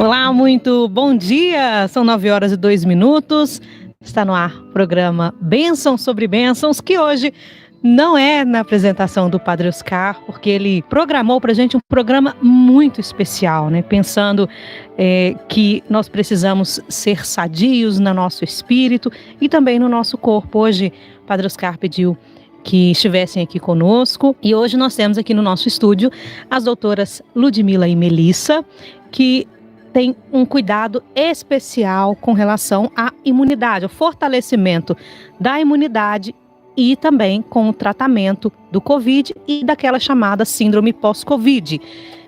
Olá, muito bom dia! São 9h02. Está no ar o programa Bênção sobre Bênçãos, que hoje não é na apresentação do Padre Oscar, porque ele programou para a gente um programa muito especial, né? Pensando que nós precisamos ser sadios no nosso espírito e também no nosso corpo. Hoje, o Padre Oscar pediu que estivessem aqui conosco e hoje nós temos aqui no nosso estúdio as doutoras Ludmila e Melissa, que tem um cuidado especial com relação à imunidade, ao fortalecimento da imunidade e também com o tratamento do Covid e daquela chamada síndrome pós-Covid.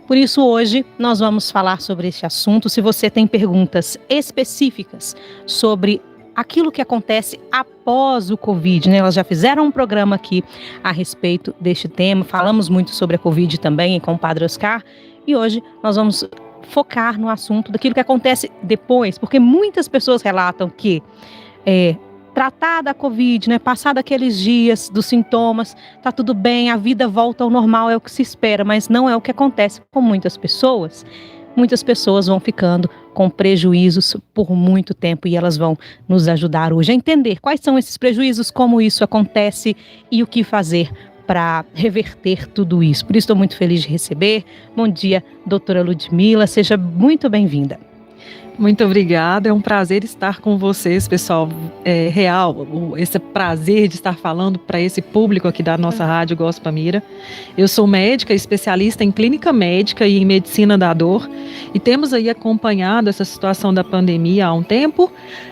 Por isso, hoje, nós vamos falar sobre esse assunto. Se você tem perguntas específicas sobre aquilo que acontece após o Covid, né? Elas já fizeram um programa aqui a respeito deste tema, falamos muito sobre a Covid também com o Padre Oscar, e hoje nós vamos focar no assunto daquilo que acontece depois, porque muitas pessoas relatam que tratada a Covid, né, passado aqueles dias dos sintomas, tá tudo bem, a vida volta ao normal, é o que se espera, mas não é o que acontece com muitas pessoas. Muitas pessoas vão ficando com prejuízos por muito tempo e elas vão nos ajudar hoje a entender quais são esses prejuízos, como isso acontece e o que fazer para reverter tudo isso. Por isso estou muito feliz de receber. Bom dia, doutora Ludmila, seja muito bem-vinda. Muito obrigada, é um prazer estar com vocês, pessoal. É real, esse prazer de estar falando para esse público aqui da nossa Rádio Gospel Mira. Eu sou médica, especialista em clínica médica e em medicina da dor, e temos aí acompanhado essa situação da pandemia há um tempo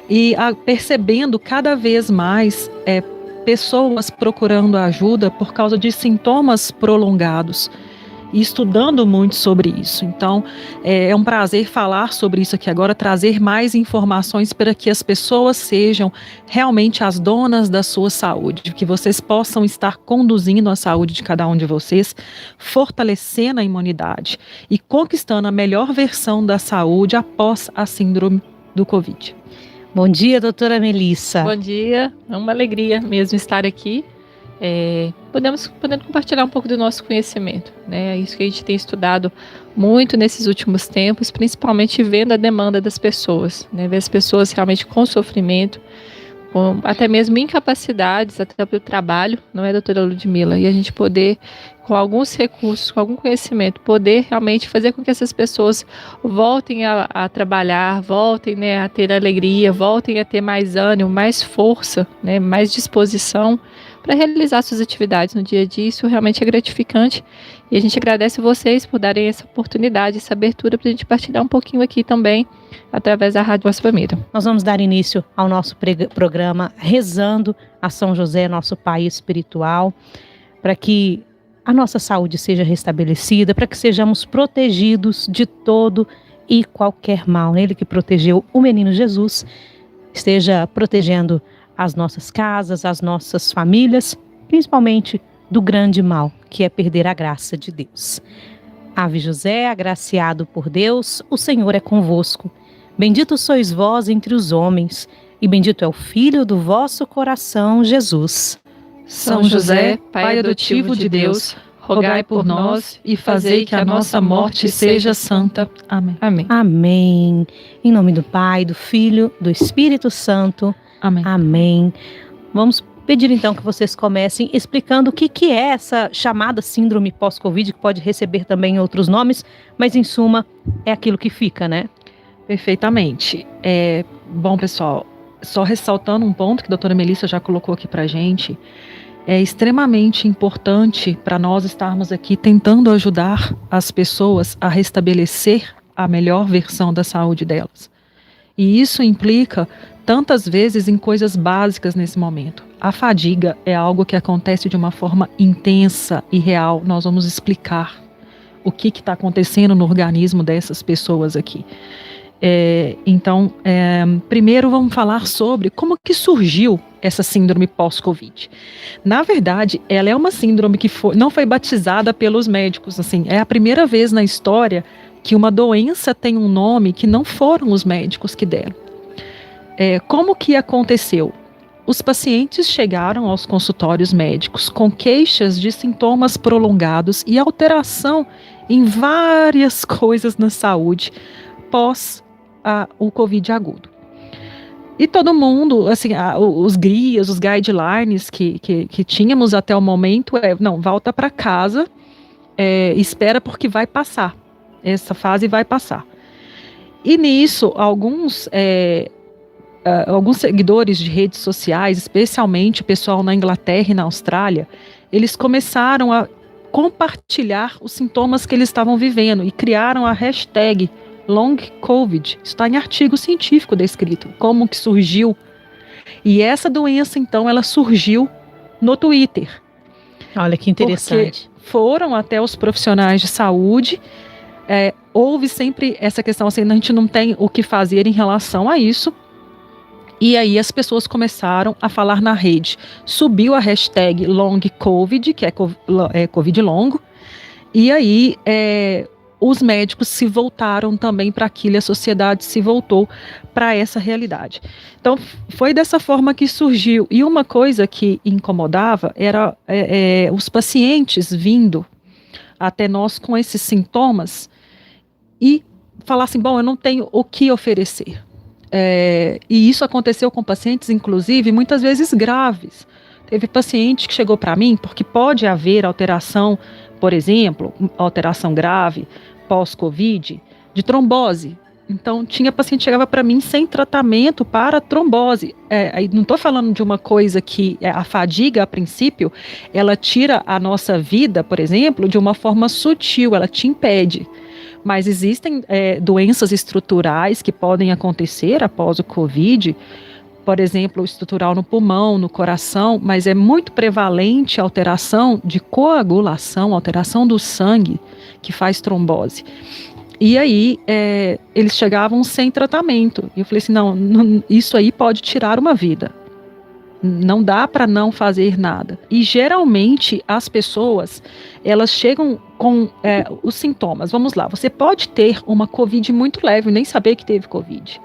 e percebendo cada vez mais pessoas procurando ajuda por causa de sintomas prolongados e estudando muito sobre isso. Então, é um prazer falar sobre isso aqui agora, trazer mais informações para que as pessoas sejam realmente as donas da sua saúde, que vocês possam estar conduzindo a saúde de cada um de vocês, fortalecendo a imunidade e conquistando a melhor versão da saúde após a síndrome do Covid. Bom dia, doutora Melissa. Bom dia, é uma alegria mesmo estar aqui, podendo compartilhar um pouco do nosso conhecimento, né? É isso que a gente tem estudado muito nesses últimos tempos, principalmente vendo a demanda das pessoas, né? Ver as pessoas realmente com sofrimento, com até mesmo incapacidades, até para o trabalho, não é, doutora Ludmila? E a gente poder, com alguns recursos, com algum conhecimento, poder realmente fazer com que essas pessoas voltem a trabalhar, voltem, né, a ter alegria, voltem a ter mais ânimo, mais força, né, mais disposição para realizar suas atividades no dia a dia. Isso realmente é gratificante e a gente agradece vocês por darem essa oportunidade, essa abertura para a gente partilhar um pouquinho aqui também através da Rádio Gospel Mira. Nós vamos dar início ao nosso programa rezando a São José, nosso pai espiritual, para que a nossa saúde seja restabelecida, para que sejamos protegidos de todo e qualquer mal. Ele que protegeu o menino Jesus, esteja protegendo as nossas casas, as nossas famílias, principalmente do grande mal, que é perder a graça de Deus. Ave José, agraciado por Deus, o Senhor é convosco. Bendito sois vós entre os homens, e bendito é o Filho do vosso coração, Jesus. São José, Pai adotivo de Deus, rogai por nós e fazei que a nossa morte seja santa. Amém. Amém. Amém. Em nome do Pai, do Filho, do Espírito Santo. Amém. Amém. Vamos pedir então que vocês comecem explicando o que é essa chamada síndrome pós-Covid, que pode receber também outros nomes, mas em suma é aquilo que fica, né? Perfeitamente. Bom, pessoal, só ressaltando um ponto que a doutora Melissa já colocou aqui pra gente, é extremamente importante para nós estarmos aqui tentando ajudar as pessoas a restabelecer a melhor versão da saúde delas. E isso implica tantas vezes em coisas básicas nesse momento. A fadiga é algo que acontece de uma forma intensa e real. Nós vamos explicar o que está acontecendo no organismo dessas pessoas aqui. Então, primeiro vamos falar sobre como que surgiu essa síndrome pós-Covid. Na verdade, ela é uma síndrome que não foi batizada pelos médicos. Assim, é a primeira vez na história que uma doença tem um nome que não foram os médicos que deram. Como que aconteceu? Os pacientes chegaram aos consultórios médicos com queixas de sintomas prolongados e alteração em várias coisas na saúde pós o Covid agudo. E todo mundo, assim, os guias, os guidelines que tínhamos até o momento não, volta para casa, espera porque vai passar, essa fase vai passar. E nisso, alguns seguidores de redes sociais, especialmente o pessoal na Inglaterra e na Austrália, eles começaram a compartilhar os sintomas que eles estavam vivendo e criaram a hashtag Long Covid. Está em artigo científico descrito, como que surgiu. E essa doença, então, ela surgiu no Twitter. Olha que interessante. Porque foram até os profissionais de saúde, houve sempre essa questão, assim, a gente não tem o que fazer em relação a isso. E aí as pessoas começaram a falar na rede. Subiu a hashtag Long Covid, que é Covid longo, e aí os médicos se voltaram também para aquilo, e a sociedade se voltou para essa realidade. Então foi dessa forma que surgiu. E uma coisa que incomodava era os pacientes vindo até nós com esses sintomas e falar assim, bom, eu não tenho o que oferecer. E isso aconteceu com pacientes, inclusive, muitas vezes graves. Teve paciente que chegou para mim, porque pode haver alteração, por exemplo, alteração grave, pós-Covid, de trombose. Então, tinha paciente que chegava para mim sem tratamento para trombose. Não estou falando de uma coisa que a fadiga, a princípio, ela tira a nossa vida, por exemplo, de uma forma sutil, ela te impede. Mas existem doenças estruturais que podem acontecer após o Covid, por exemplo, estrutural no pulmão, no coração, mas é muito prevalente a alteração de coagulação, alteração do sangue, que faz trombose. E aí, eles chegavam sem tratamento. E eu falei assim, não, isso aí pode tirar uma vida. Não dá para não fazer nada. E geralmente as pessoas, elas chegam com os sintomas. Vamos lá, você pode ter uma Covid muito leve, nem saber que teve Covid.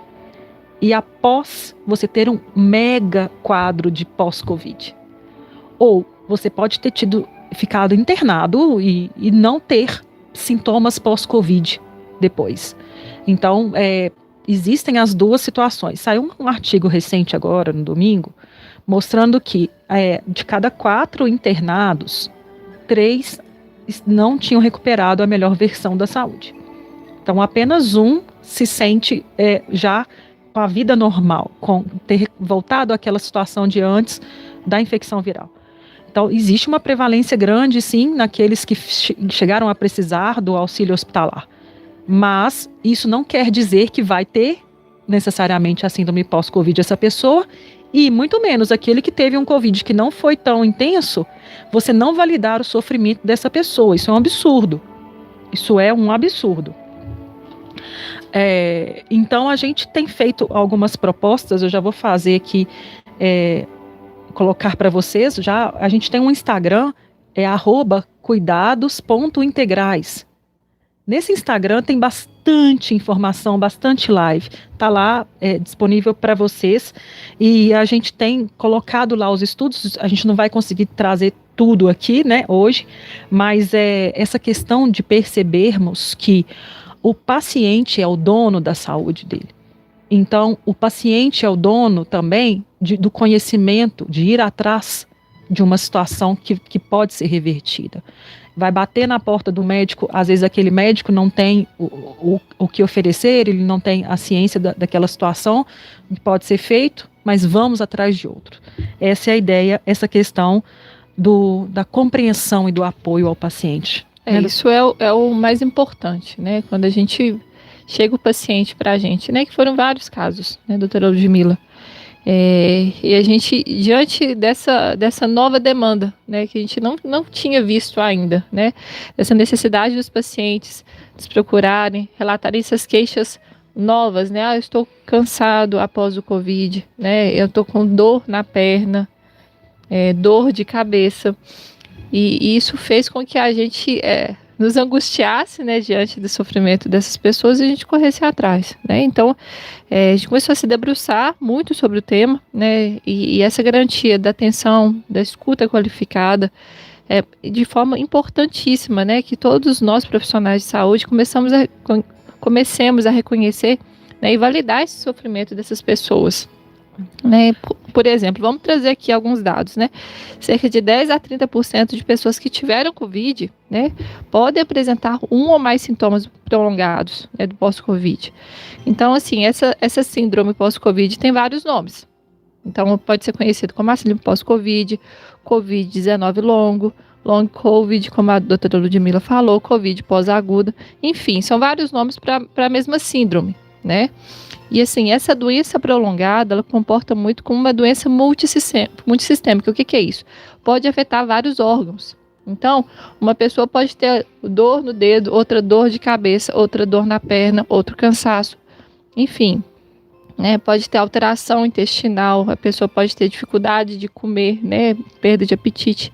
E após você ter um mega quadro de pós-Covid. Ou você pode ter ficado internado e não ter sintomas pós-Covid depois. Então, existem as duas situações. Saiu um artigo recente agora, no domingo, mostrando que de cada 4 internados, 3 não tinham recuperado a melhor versão da saúde. Então, apenas um se sente já com a vida normal, com ter voltado àquela situação de antes da infecção viral. Então, existe uma prevalência grande, sim, naqueles que chegaram a precisar do auxílio hospitalar. Mas isso não quer dizer que vai ter necessariamente a síndrome pós-Covid essa pessoa, e muito menos aquele que teve um Covid que não foi tão intenso, você não validar o sofrimento dessa pessoa. Isso é um absurdo. Isso é um absurdo. Então, a gente tem feito algumas propostas, eu já vou fazer aqui, colocar para vocês, a gente tem um Instagram, @cuidados.integrais. Nesse Instagram tem bastante informação, bastante live. Está lá disponível para vocês. E a gente tem colocado lá os estudos. A gente não vai conseguir trazer tudo aqui, né, hoje. Mas essa questão de percebermos que o paciente é o dono da saúde dele. Então, o paciente é o dono também do conhecimento, de ir atrás de uma situação que pode ser revertida. Vai bater na porta do médico, às vezes aquele médico não tem o que oferecer, ele não tem a ciência daquela situação, que pode ser feito, mas vamos atrás de outro. Essa é a ideia, essa questão da compreensão e do apoio ao paciente. Isso é o mais importante, né? Quando a gente chega o paciente para a gente, né? Que foram vários casos, né, doutora Ludmila? E a gente, diante dessa nova demanda, né, que a gente não tinha visto ainda, né, dessa necessidade dos pacientes nos procurarem, relatarem essas queixas novas, né, eu estou cansado após o Covid, né, eu estou com dor na perna, dor de cabeça, e isso fez com que a gente nos angustiasse, né, diante do sofrimento dessas pessoas e a gente corresse atrás, né? Então, a gente começou a se debruçar muito sobre o tema, né, e essa garantia da atenção, da escuta qualificada, de forma importantíssima, né, que todos nós profissionais de saúde comecemos a reconhecer, né, e validar esse sofrimento dessas pessoas. Né? Por exemplo, vamos trazer aqui alguns dados, né? Cerca de 10 a 30% de pessoas que tiveram Covid, né, podem apresentar um ou mais sintomas prolongados, né, do pós-Covid. Então, assim, essa síndrome pós-Covid tem vários nomes. Então, pode ser conhecido como a síndrome pós-Covid, Covid-19 long Covid, como a doutora Ludmila falou, Covid pós-aguda. Enfim, são vários nomes para a mesma síndrome, né? E assim, essa doença prolongada, ela comporta muito como uma doença multissistêmica. O que é isso? Pode afetar vários órgãos. Então, uma pessoa pode ter dor no dedo, outra dor de cabeça, outra dor na perna, outro cansaço. Enfim, né? Pode ter alteração intestinal, a pessoa pode ter dificuldade de comer, né? Perda de apetite.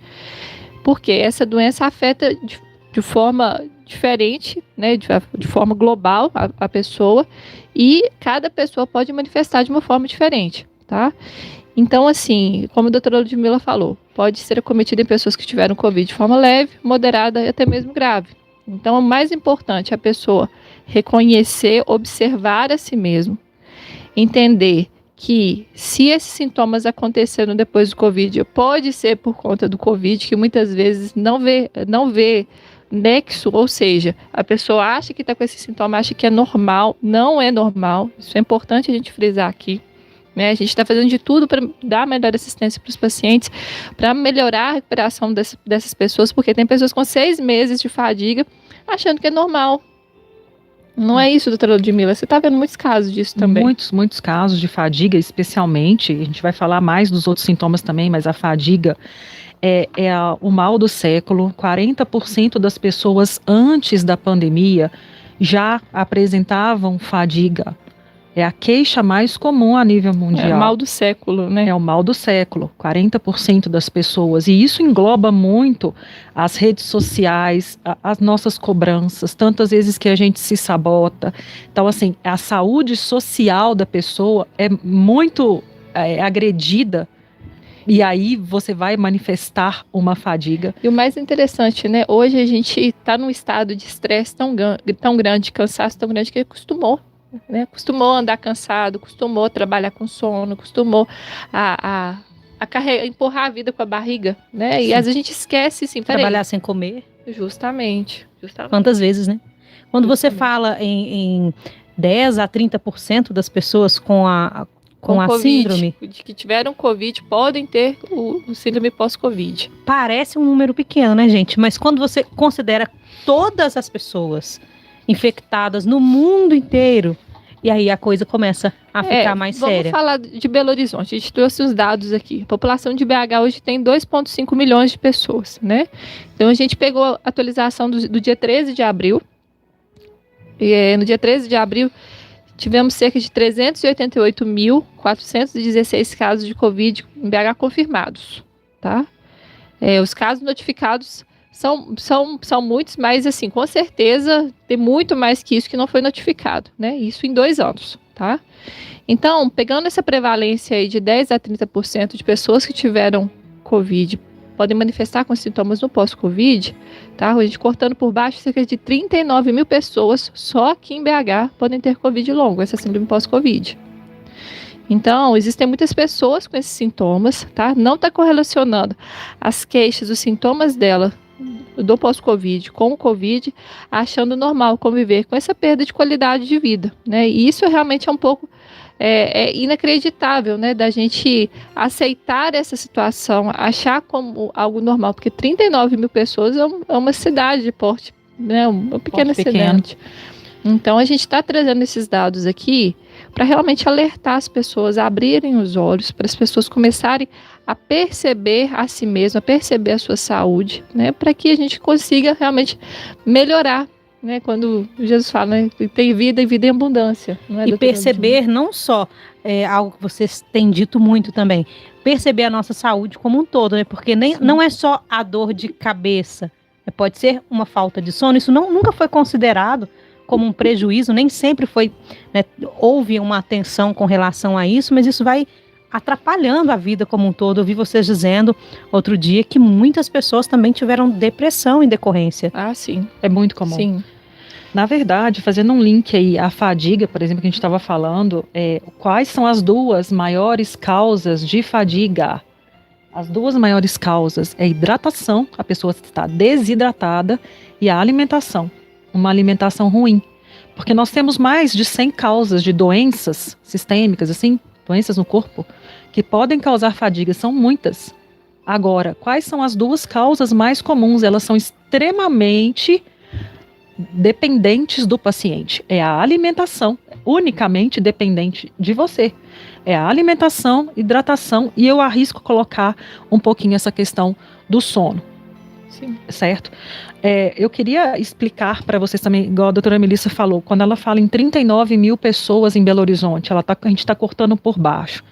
Porque essa doença afeta de forma diferente, né, de forma global a pessoa, e cada pessoa pode manifestar de uma forma diferente, tá? Então, assim, como a doutora Ludmila falou, pode ser acometido em pessoas que tiveram Covid de forma leve, moderada e até mesmo grave. Então, o mais importante é a pessoa reconhecer, observar a si mesmo, entender que se esses sintomas aconteceram depois do Covid, pode ser por conta do Covid, que muitas vezes não vê nexo, ou seja, a pessoa acha que está com esse sintoma, acha que é normal, não é normal. Isso é importante a gente frisar aqui, né? A gente está fazendo de tudo para dar melhor assistência para os pacientes, para melhorar a recuperação dessas pessoas, porque tem pessoas com 6 meses de fadiga achando que é normal. Não é isso, doutora Ludmila? Você está vendo muitos casos disso também? Muitos casos de fadiga, especialmente. A gente vai falar mais dos outros sintomas também, mas a fadiga é o mal do século. 40% das pessoas antes da pandemia já apresentavam fadiga. É a queixa mais comum a nível mundial. É o mal do século, né? É o mal do século, 40% das pessoas. E isso engloba muito as redes sociais, as nossas cobranças, tantas vezes que a gente se sabota. Então, assim, a saúde social da pessoa é muito agredida. E aí você vai manifestar uma fadiga. E o mais interessante, né? Hoje a gente está num estado de estresse tão grande, cansaço tão grande, que acostumou. Né? Acostumou a andar cansado, acostumou a trabalhar com sono, acostumou a empurrar a vida com a barriga, né? E às vezes a gente esquece, sim, trabalhar sem comer. Justamente. Quantas vezes, né? Quando você fala em 10 a 30% das pessoas com a COVID, síndrome que tiveram Covid podem ter o síndrome pós-Covid. Parece um número pequeno, né, gente? Mas quando você considera todas as pessoas infectadas no mundo inteiro, e aí a coisa começa a ficar mais séria. Vamos falar de Belo Horizonte. A gente trouxe os dados aqui. A população de BH hoje tem 2,5 milhões de pessoas, né? Então a gente pegou a atualização do dia 13 de abril. E no dia 13 de abril tivemos cerca de 388.416 casos de Covid em BH confirmados, tá? Os casos notificados são muitos, mas assim, com certeza tem muito mais que isso que não foi notificado, né? Isso em 2 anos, tá? Então, pegando essa prevalência aí de 10 a 30% de pessoas que tiveram Covid podem manifestar com sintomas no pós-Covid, tá? A gente cortando por baixo, cerca de 39 mil pessoas só aqui em BH podem ter Covid longo, essa síndrome pós-Covid. Então, existem muitas pessoas com esses sintomas, tá? Não está correlacionando as queixas, os sintomas dela do pós-Covid com o Covid, achando normal conviver com essa perda de qualidade de vida, né? E isso realmente é um pouco inacreditável, né? Da gente aceitar essa situação, achar como algo normal, porque 39 mil pessoas é uma cidade de porte, né? Uma pequena cidade. Então, a gente está trazendo esses dados aqui para realmente alertar as pessoas, abrirem os olhos, para as pessoas começarem a perceber a si mesma, a perceber a sua saúde, né? Para que a gente consiga realmente melhorar, né? Quando Jesus fala, né? Tem vida e vida em abundância. Não é, e perceber não só algo que vocês têm dito muito também, perceber a nossa saúde como um todo, né? Porque não é só a dor de cabeça, pode ser uma falta de sono, isso nunca foi considerado como um prejuízo, nem sempre foi, né, houve uma atenção com relação a isso, mas isso vai atrapalhando a vida como um todo. Eu vi vocês dizendo outro dia que muitas pessoas também tiveram depressão em decorrência. Ah, sim. É muito comum. Sim. Na verdade, fazendo um link aí à fadiga, por exemplo, que a gente estava falando, quais são as duas maiores causas de fadiga? As duas maiores causas é a hidratação, a pessoa está desidratada, e a alimentação, uma alimentação ruim. Porque nós temos mais de 100 causas de doenças sistêmicas, assim, doenças no corpo, que podem causar fadiga, são muitas. Agora, quais são as duas causas mais comuns? Elas são extremamente dependentes do paciente. É a alimentação, unicamente dependente de você. É a alimentação, hidratação, e eu arrisco colocar um pouquinho essa questão do sono. Sim. Certo? Eu queria explicar para vocês também, igual a doutora Melissa falou, quando ela fala em 39 mil pessoas em Belo Horizonte, a gente está cortando por baixo.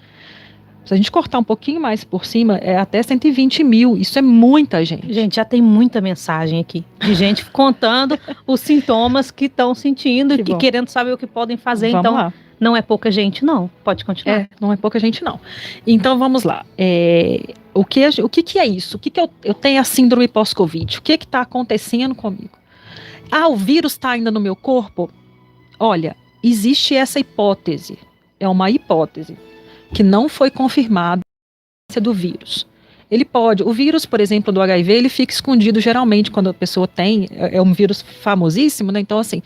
Se a gente cortar um pouquinho mais por cima, é até 120 mil. Isso é muita gente. Gente, já tem muita mensagem aqui de gente contando os sintomas que estão sentindo e querendo saber o que podem fazer. Vamos então, lá. Não é pouca gente, não. Pode continuar. Não é pouca gente, não. Então, vamos lá. O que é isso? O que eu tenho a síndrome pós-Covid? O que está acontecendo comigo? O vírus está ainda no meu corpo? Olha, existe essa hipótese. É uma hipótese que não foi confirmada do vírus. O vírus, por exemplo, do HIV, ele fica escondido geralmente quando a pessoa tem, é um vírus famosíssimo, né? Então, assim,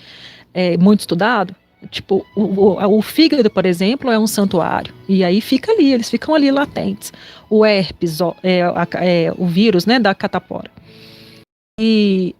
é muito estudado. Tipo, o fígado, por exemplo, é um santuário. E aí eles ficam ali latentes. O herpes, o vírus, né, da catapora. E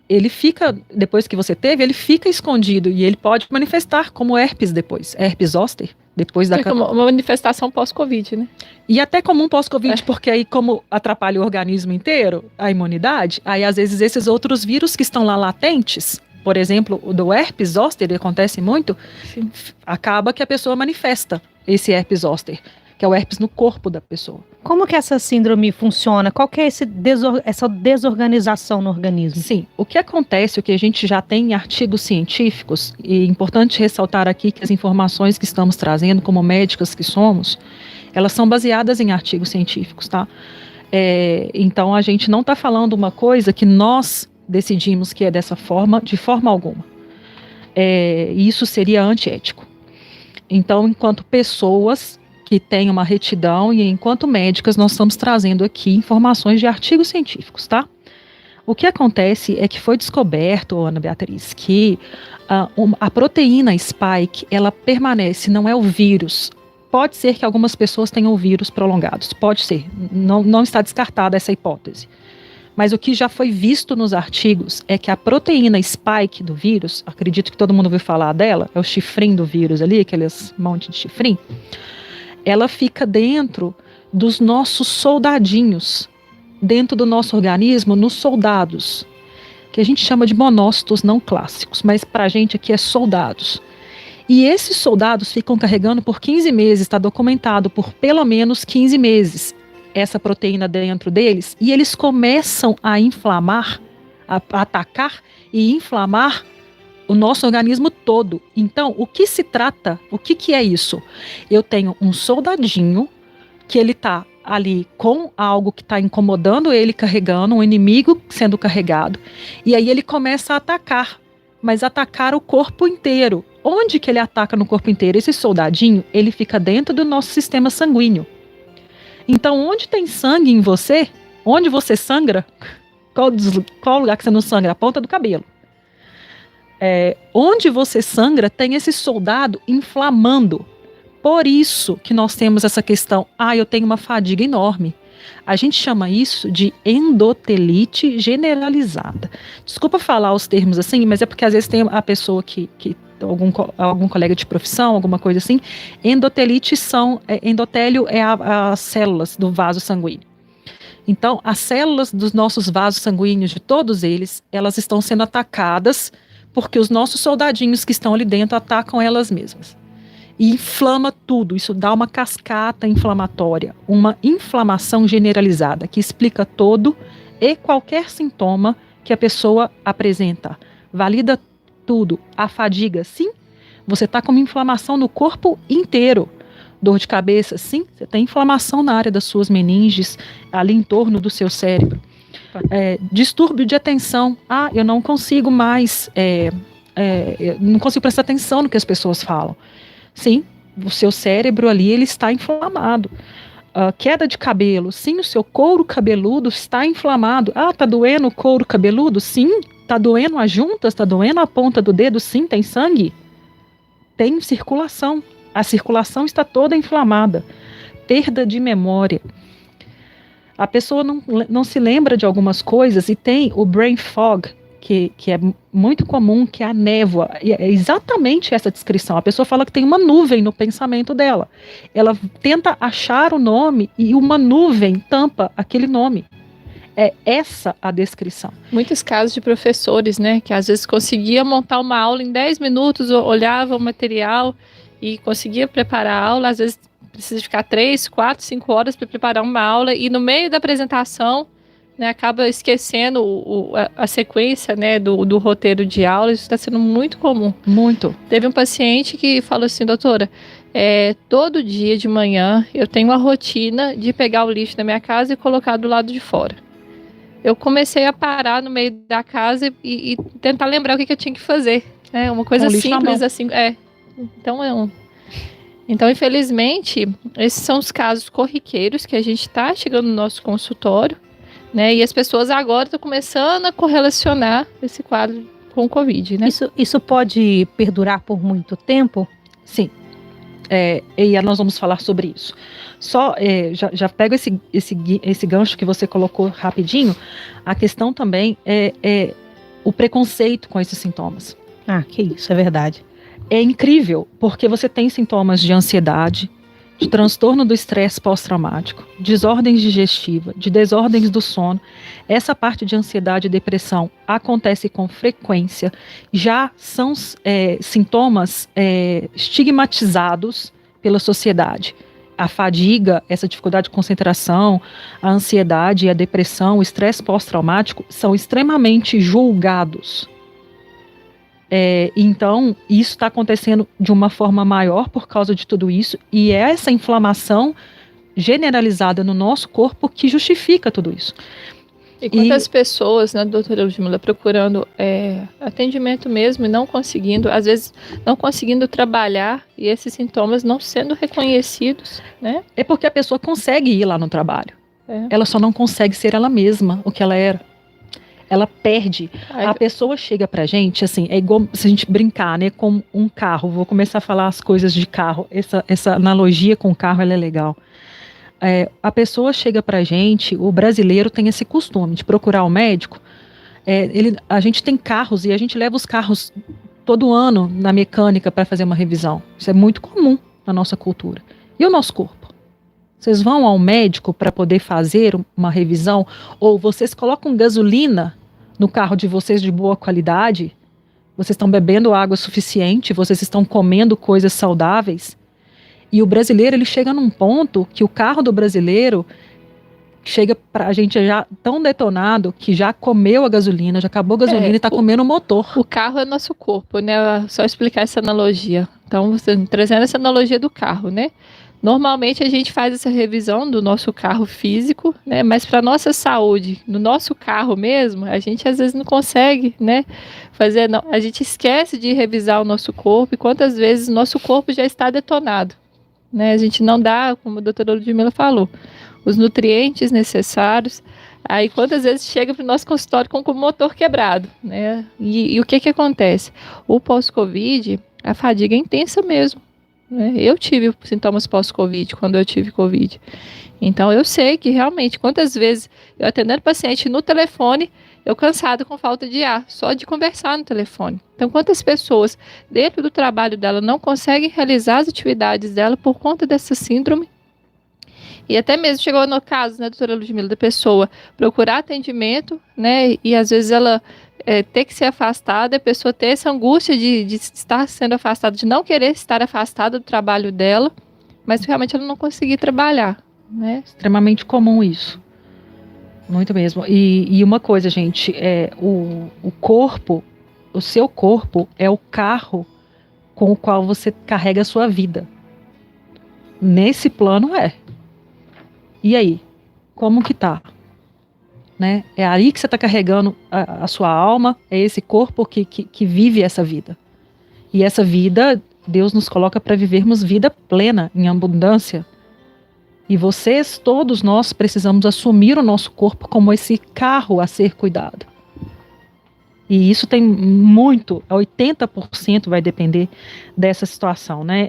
ele fica, depois que você teve, ele fica escondido e ele pode manifestar como herpes depois. Herpes zoster. Depois da como uma manifestação pós-Covid, né? E até como um pós-Covid, porque aí como atrapalha o organismo inteiro, a imunidade, aí às vezes esses outros vírus que estão lá latentes, por exemplo, o do herpes zoster, acontece muito, Sim. Acaba que a pessoa manifesta esse herpes zoster, que é o herpes no corpo da pessoa. Como que essa síndrome funciona? Qual que é essa desorganização no organismo? Sim, o que acontece, o que a gente já tem em artigos científicos, e é importante ressaltar aqui que as informações que estamos trazendo, como médicas que somos, elas são baseadas em artigos científicos, tá? Então a gente não está falando uma coisa que nós decidimos que é dessa forma, de forma alguma. Isso seria antiético. Então, enquanto pessoas que têm uma retidão e enquanto médicas, nós estamos trazendo aqui informações de artigos científicos, tá? O que acontece é que foi descoberto, Ana Beatriz, que a proteína spike, ela permanece, não é o vírus. Pode ser que algumas pessoas tenham vírus prolongados, pode ser, não está descartada essa hipótese. Mas o que já foi visto nos artigos é que a proteína spike do vírus, acredito que todo mundo ouviu falar dela, é o chifrinho do vírus ali, aqueles monte de chifrinho, ela fica dentro dos nossos soldadinhos, dentro do nosso organismo, nos soldados, que a gente chama de monócitos não clássicos, mas para a gente aqui é soldados. E esses soldados ficam carregando por 15 meses, está documentado por pelo menos 15 meses, essa proteína dentro deles, e eles começam a inflamar, a atacar e inflamar o nosso organismo todo. Então, o que se trata, o que é isso? Eu tenho um soldadinho que ele está ali com algo que está incomodando ele carregando, um inimigo sendo carregado, e aí ele começa a atacar, mas atacar o corpo inteiro. Onde que ele ataca no corpo inteiro? Esse soldadinho, ele fica dentro do nosso sistema sanguíneo. Então, onde tem sangue em você, onde você sangra, qual lugar que você não sangra? A ponta do cabelo. Onde você sangra, tem esse soldado inflamando. Por isso que nós temos essa questão, eu tenho uma fadiga enorme. A gente chama isso de endotelite generalizada. Desculpa falar os termos assim, mas é porque às vezes tem a pessoa que algum colega de profissão, alguma coisa assim. Endotelite endotélio é as células do vaso sanguíneo. Então, as células dos nossos vasos sanguíneos, de todos eles, elas estão sendo atacadas porque os nossos soldadinhos que estão ali dentro atacam elas mesmas. E inflama tudo, isso dá uma cascata inflamatória, uma inflamação generalizada, que explica todo e qualquer sintoma que a pessoa apresenta. Valida tudo. A fadiga, sim, você está com uma inflamação no corpo inteiro. Dor de cabeça, sim, você tem inflamação na área das suas meninges, ali em torno do seu cérebro. Distúrbio de atenção. Eu não consigo mais, não consigo prestar atenção no que as pessoas falam. Sim, o seu cérebro ali, ele está inflamado. Queda de cabelo. Sim, o seu couro cabeludo está inflamado. Tá doendo o couro cabeludo? Sim. Tá doendo as juntas? Tá doendo a ponta do dedo? Sim, tem sangue? Tem circulação. A circulação está toda inflamada. Perda de memória. A pessoa não se lembra de algumas coisas e tem o brain fog, que é muito comum, que é a névoa. E é exatamente essa descrição. A pessoa fala que tem uma nuvem no pensamento dela. Ela tenta achar o nome e uma nuvem tampa aquele nome. É essa a descrição. Muitos casos de professores, né, que às vezes conseguia montar uma aula em 10 minutos, olhava o material e conseguia preparar a aula, às vezes precisa ficar 3, 4, 5 horas para preparar uma aula e no meio da apresentação, né, acaba esquecendo a sequência, né, do roteiro de aula. Isso está sendo muito comum. Muito. Teve um paciente que falou assim: doutora, todo dia de manhã eu tenho a rotina de pegar o lixo da minha casa e colocar do lado de fora. Eu comecei a parar no meio da casa e tentar lembrar o que eu tinha que fazer. Uma coisa simples assim. Então, infelizmente, esses são os casos corriqueiros que a gente está chegando no nosso consultório, né? E as pessoas agora estão começando a correlacionar esse quadro com o Covid, né? Isso pode perdurar por muito tempo? Sim. E nós vamos falar sobre isso. Já pego esse gancho que você colocou rapidinho. A questão também é o preconceito com esses sintomas. Que isso, é verdade. É incrível, porque você tem sintomas de ansiedade, de transtorno do estresse pós-traumático, desordens digestivas, de desordens do sono. Essa parte de ansiedade e depressão acontece com frequência, já são sintomas estigmatizados pela sociedade. A fadiga, essa dificuldade de concentração, a ansiedade, a depressão, o estresse pós-traumático são extremamente julgados. Então, isso está acontecendo de uma forma maior por causa de tudo isso, e é essa inflamação generalizada no nosso corpo que justifica tudo isso. E quantas pessoas, né, doutora Ludmila, procurando atendimento mesmo e não conseguindo, às vezes não conseguindo trabalhar e esses sintomas não sendo reconhecidos, né? É porque a pessoa consegue ir lá no trabalho. Ela só não consegue ser ela mesma, o que ela era. Ela perde. A pessoa chega pra gente, assim, é igual se a gente brincar, né, com um carro. Vou começar a falar as coisas de carro. Essa analogia com o carro, ela é legal. A pessoa chega pra gente, o brasileiro tem esse costume de procurar o médico. A gente tem carros e a gente leva os carros todo ano na mecânica para fazer uma revisão. Isso é muito comum na nossa cultura. E o nosso corpo? Vocês vão ao médico para poder fazer uma revisão? Ou vocês colocam gasolina no carro de vocês de boa qualidade? Vocês estão bebendo água suficiente? Vocês estão comendo coisas saudáveis? E o brasileiro, ele chega num ponto que o carro do brasileiro chega para a gente já tão detonado que já comeu a gasolina, já acabou a gasolina e está comendo o motor. O carro é nosso corpo, né? Só explicar essa analogia. Então, trazendo essa analogia do carro, né? Normalmente a gente faz essa revisão do nosso carro físico, né? Mas para nossa saúde, no nosso carro mesmo, a gente às vezes não consegue, né? Fazer, não. A gente esquece de revisar o nosso corpo e quantas vezes o nosso corpo já está detonado, né? A gente não dá, como a doutora Ludmila falou, os nutrientes necessários. Aí quantas vezes chega para o nosso consultório com o motor quebrado, né? E o que acontece? O pós-Covid, a fadiga é intensa mesmo. Eu tive sintomas pós-Covid, quando eu tive Covid. Então, eu sei que realmente, quantas vezes eu atendendo paciente no telefone, eu cansada com falta de ar, só de conversar no telefone. Então, quantas pessoas dentro do trabalho dela não conseguem realizar as atividades dela por conta dessa síndrome? E até mesmo chegou no caso, né, doutora Ludmila, da pessoa procurar atendimento, né, e às vezes ela ter que ser afastada, a pessoa ter essa angústia de estar sendo afastada, de não querer estar afastada do trabalho dela, mas realmente ela não conseguir trabalhar, né? Extremamente comum isso. Muito mesmo. E uma coisa, gente, o corpo, o seu corpo é o carro com o qual você carrega a sua vida. Nesse plano E aí? Como que tá? né? É aí que você está carregando a sua alma, é esse corpo que vive essa vida. E essa vida, Deus nos coloca para vivermos vida plena, em abundância. E vocês, todos nós, precisamos assumir o nosso corpo como esse carro a ser cuidado. E isso tem muito, 80% vai depender dessa situação, né?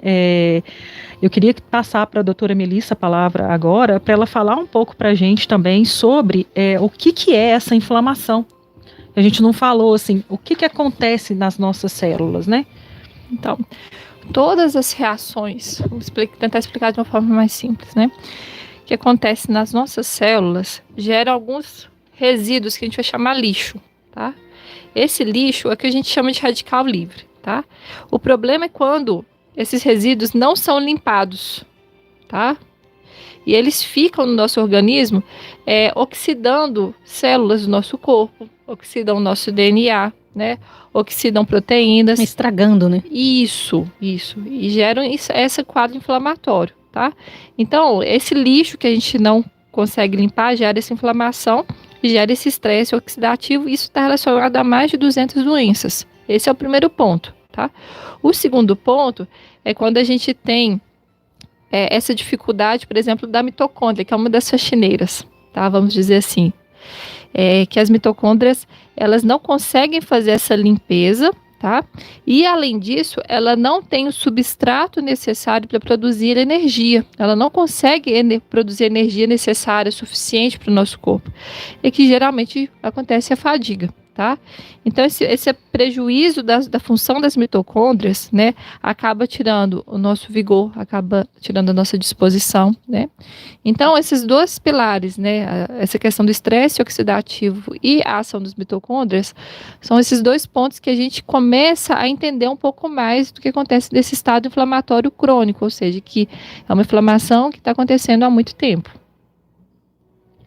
Eu queria passar para a doutora Melissa a palavra agora, para ela falar um pouco para a gente também sobre o que é essa inflamação. A gente não falou, assim, o que acontece nas nossas células, né? Então, todas as reações, vou tentar explicar de uma forma mais simples, né? Que acontece nas nossas células, gera alguns resíduos que a gente vai chamar lixo, tá? Esse lixo é o que a gente chama de radical livre, tá? O problema é quando esses resíduos não são limpados, tá? E eles ficam no nosso organismo oxidando células do nosso corpo, oxidam o nosso DNA, né? Oxidam proteínas. Estragando, né? Isso. E geram esse quadro inflamatório, tá? Então, esse lixo que a gente não consegue limpar gera essa inflamação, gera esse estresse oxidativo, e isso está relacionado a mais de 200 doenças. Esse é o primeiro ponto, tá? O segundo ponto é quando a gente tem essa dificuldade, por exemplo, da mitocôndria, que é uma das faxineiras, tá? Vamos dizer assim, que as mitocôndrias, elas não conseguem fazer essa limpeza, tá? E, além disso, ela não tem o substrato necessário para produzir energia. Ela não consegue produzir energia necessária, suficiente para o nosso corpo. E que geralmente acontece a fadiga, tá? Então, esse prejuízo da função das mitocôndrias, né, acaba tirando o nosso vigor, acaba tirando a nossa disposição, né? Então, esses dois pilares, né, essa questão do estresse oxidativo e a ação dos mitocôndrias, são esses dois pontos que a gente começa a entender um pouco mais do que acontece nesse estado inflamatório crônico, ou seja, que é uma inflamação que está acontecendo há muito tempo.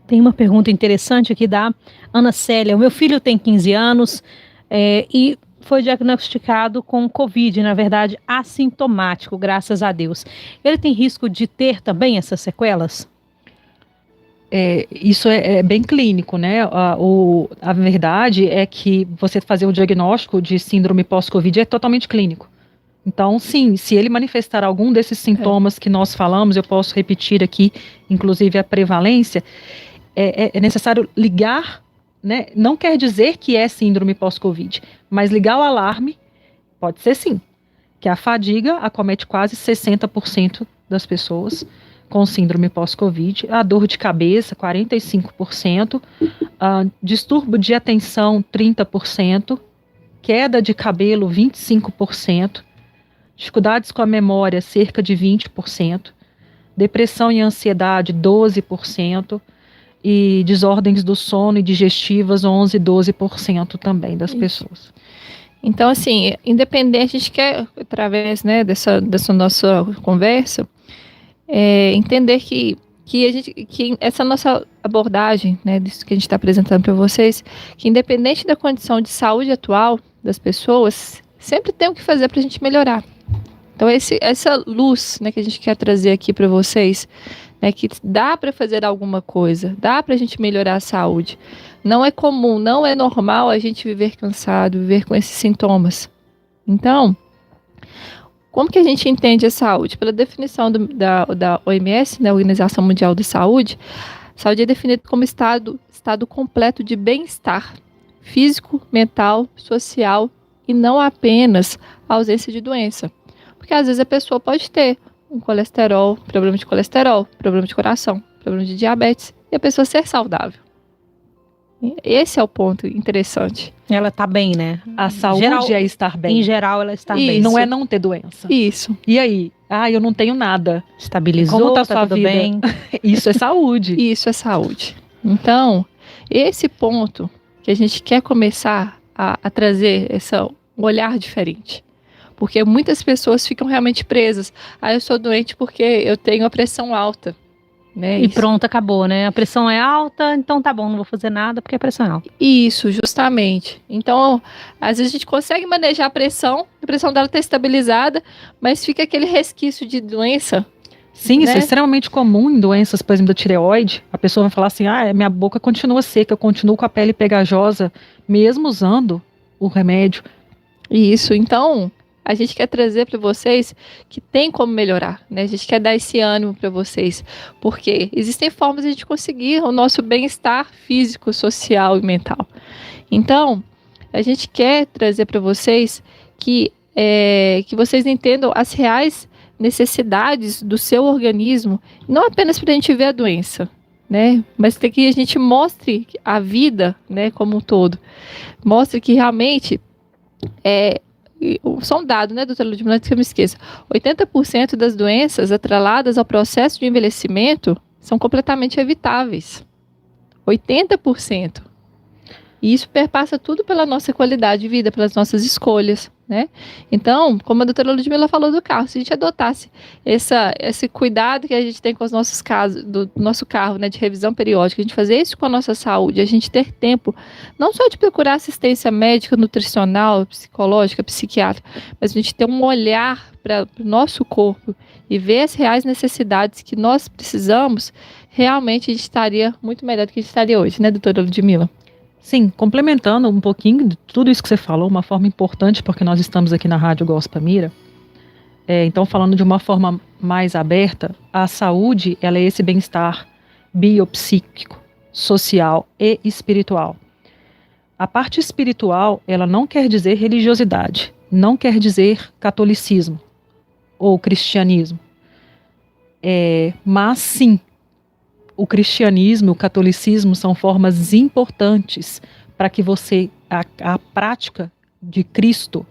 Tem uma pergunta interessante aqui da Ana Célia. O meu filho tem 15 anos e foi diagnosticado com Covid, na verdade, assintomático, graças a Deus. Ele tem risco de ter também essas sequelas? Isso é bem clínico, né? A verdade é que você fazer o diagnóstico de síndrome pós-Covid é totalmente clínico. Então, sim, se ele manifestar algum desses sintomas que nós falamos, eu posso repetir aqui, inclusive a prevalência, é necessário ligar, né? Não quer dizer que é síndrome pós-Covid, mas ligar o alarme pode ser sim, que a fadiga acomete quase 60% das pessoas com síndrome pós-Covid, a dor de cabeça 45%, distúrbio de atenção 30%, queda de cabelo 25%, dificuldades com a memória cerca de 20%, depressão e ansiedade 12%, e desordens do sono e digestivas 11, 12% também das pessoas. Então, assim, independente, a gente quer, através, né, dessa nossa conversa, entender que essa nossa abordagem, né, disso que a gente está apresentando para vocês, que independente da condição de saúde atual das pessoas, sempre tem o que fazer para a gente melhorar. Então, essa luz, né, que a gente quer trazer aqui para vocês, que dá para fazer alguma coisa, dá para a gente melhorar a saúde. Não é comum, não é normal a gente viver cansado, viver com esses sintomas. Então, como que a gente entende a saúde? Pela definição da OMS, né, Organização Mundial da Saúde, saúde é definida como estado completo de bem-estar físico, mental, social e não apenas a ausência de doença. Porque às vezes a pessoa pode ter um colesterol, problema de coração, problema de diabetes, e a pessoa ser saudável. Esse é o ponto interessante. Ela está bem, né? A saúde é estar bem. Em geral, ela está bem. Não é não ter doença. Isso. E aí? Eu não tenho nada. Estabilizou, como tá sua tudo vida? Bem? Isso é saúde. Isso é saúde. Então, esse ponto que a gente quer começar a trazer um olhar diferente. Porque muitas pessoas ficam realmente presas. Eu sou doente porque eu tenho a pressão alta. Né? E pronto, acabou, né? A pressão é alta, então tá bom, não vou fazer nada porque a pressão é alta. Isso, justamente. Então, às vezes a gente consegue manejar a pressão dela está estabilizada, mas fica aquele resquício de doença Sim, isso né? é extremamente comum em doenças, por exemplo, da tireoide. A pessoa vai falar assim, minha boca continua seca, eu continuo com a pele pegajosa, mesmo usando o remédio. Isso, então, a gente quer trazer para vocês que tem como melhorar, né? A gente quer dar esse ânimo para vocês, porque existem formas de a gente conseguir o nosso bem-estar físico, social e mental. Então, a gente quer trazer para vocês que vocês entendam as reais necessidades do seu organismo, não apenas para a gente ver a doença, né? Mas para que a gente mostre a vida, né, como um todo. Mostre que realmente só um dado, né, doutora Ludmila, antes que eu me esqueça, 80% das doenças atreladas ao processo de envelhecimento são completamente evitáveis. 80%. E isso perpassa tudo pela nossa qualidade de vida, pelas nossas escolhas, né? Então, como a doutora Ludmila falou do carro, se a gente adotasse esse cuidado que a gente tem com os nossos casos, do nosso carro, né, de revisão periódica, a gente fazer isso com a nossa saúde, a gente ter tempo, não só de procurar assistência médica, nutricional, psicológica, psiquiátrica, mas a gente ter um olhar para o nosso corpo e ver as reais necessidades que nós precisamos, realmente a gente estaria muito melhor do que a gente estaria hoje, né, doutora Ludmila? Sim, complementando um pouquinho de tudo isso que você falou, uma forma importante, porque nós estamos aqui na Rádio Gospel Mira, então falando de uma forma mais aberta, a saúde, ela é esse bem-estar biopsíquico, social e espiritual. A parte espiritual, ela não quer dizer religiosidade, não quer dizer catolicismo ou cristianismo, mas sim, o cristianismo, o catolicismo são formas importantes para que a prática de Cristo,